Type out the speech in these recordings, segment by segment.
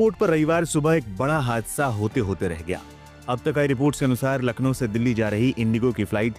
Airport पर रविवार सुबह एक बड़ा हादसा होते होते रह गया। अब तक आई रिपोर्ट्स के अनुसार लखनऊ से दिल्ली जा रही इंडिगो की फ्लाइट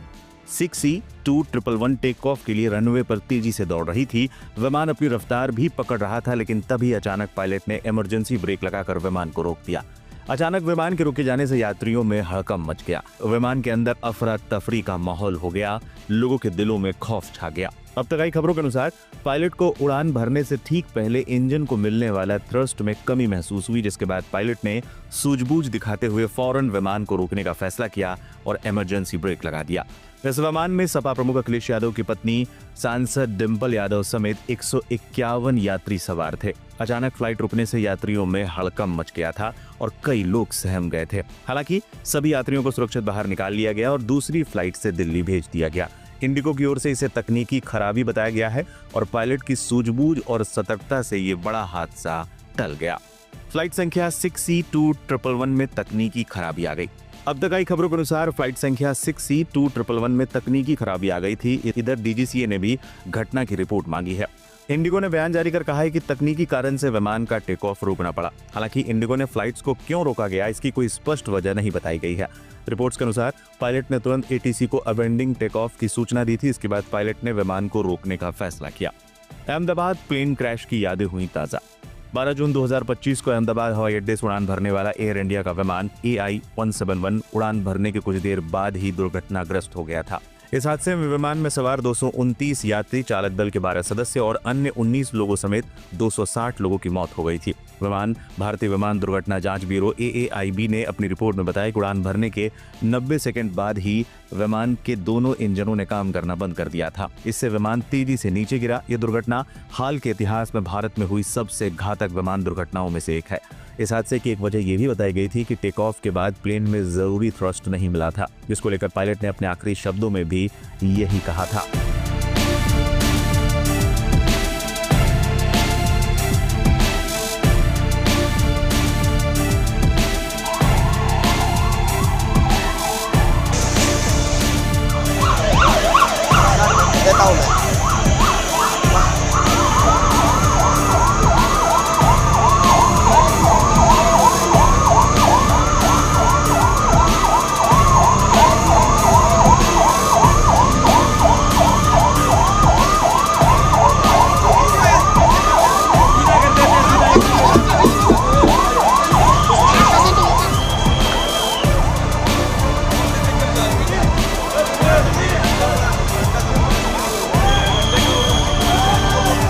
6C2111 टेक ऑफ के लिए रनवे पर तेजी से दौड़ रही थी। विमान अपनी रफ्तार भी पकड़ रहा था, लेकिन तभी अचानक पायलट ने इमरजेंसी ब्रेक लगाकर विमान को रोक दिया। अचानक विमान के रुके जाने से यात्रियों में हड़कंप मच गया। विमान के अंदर अफरा तफरी का माहौल हो गया, लोगों के दिलों में खौफ छा गया। अब तक आई खबरों के अनुसार पायलट को उड़ान भरने से ठीक पहले इंजन को मिलने वाला थ्रस्ट में कमी महसूस हुई, जिसके बाद पायलट ने सूझबूझ दिखाते हुए फौरन विमान को रोकने का फैसला किया और इमरजेंसी ब्रेक लगा दिया। इस विमान में सपा प्रमुख अखिलेश यादव की पत्नी सांसद डिंपल यादव समेत 151 यात्री सवार थे। अचानक फ्लाइट रुकने से यात्रियों में हड़कंप मच गया था और कई लोग सहम गए थे। हालांकि सभी यात्रियों को सुरक्षित बाहर निकाल लिया गया और दूसरी फ्लाइट से दिल्ली भेज दिया गया। इंडिगो की ओर से इसे तकनीकी खराबी बताया गया है और पायलट की सूझबूझ और सतर्कता से ये बड़ा हादसा टल गया। फ्लाइट संख्या 6C2111 में तकनीकी खराबी आ गई। अब तक आई खबरों के अनुसार फ्लाइट संख्या 6C2111 में तकनीकी खराबी आ गई थी। इधर डीजीसीए ने भी घटना की रिपोर्ट मांगी है। इंडिगो ने बयान जारी कर कहा है कि तकनीकी कारण से विमान का टेक ऑफ रोकना पड़ा। हालांकि इंडिगो ने फ्लाइट्स को क्यों रोका गया, इसकी कोई स्पष्ट वजह नहीं बताई गई है। रिपोर्ट्स के अनुसार पायलट ने तुरंत एटीसी को अबेंडिंग टेक ऑफ की सूचना दी थी। इसके बाद पायलट ने विमान को रोकने का फैसला किया। अहमदाबाद प्लेन क्रैश की यादें हुई ताजा। 12 जून 2025 को अहमदाबाद हवाई अड्डे से उड़ान भरने वाला एयर इंडिया का विमान AI-171 उड़ान भरने के कुछ देर बाद ही दुर्घटनाग्रस्त हो गया था। इस हादसे में विमान में सवार 229 यात्री, चालक दल के 12 सदस्य और अन्य 19 लोगों समेत 260 लोगों की मौत हो गई थी। विमान भारतीय विमान दुर्घटना जांच ब्यूरो AAIB ने अपनी रिपोर्ट में बताया कि उड़ान भरने के 90 सेकंड बाद ही विमान के दोनों इंजनों ने काम करना बंद कर दिया था। इससे विमान तेजी से नीचे गिरा। यह दुर्घटना हाल के इतिहास में भारत में हुई सबसे घातक विमान दुर्घटनाओं में से एक है। इस हादसे की एक वजह यह भी बताई गई थी कि टेक ऑफ के बाद प्लेन में जरूरी थ्रस्ट नहीं मिला था, जिसको लेकर पायलट ने अपने आखिरी शब्दों में भी यही कहा था।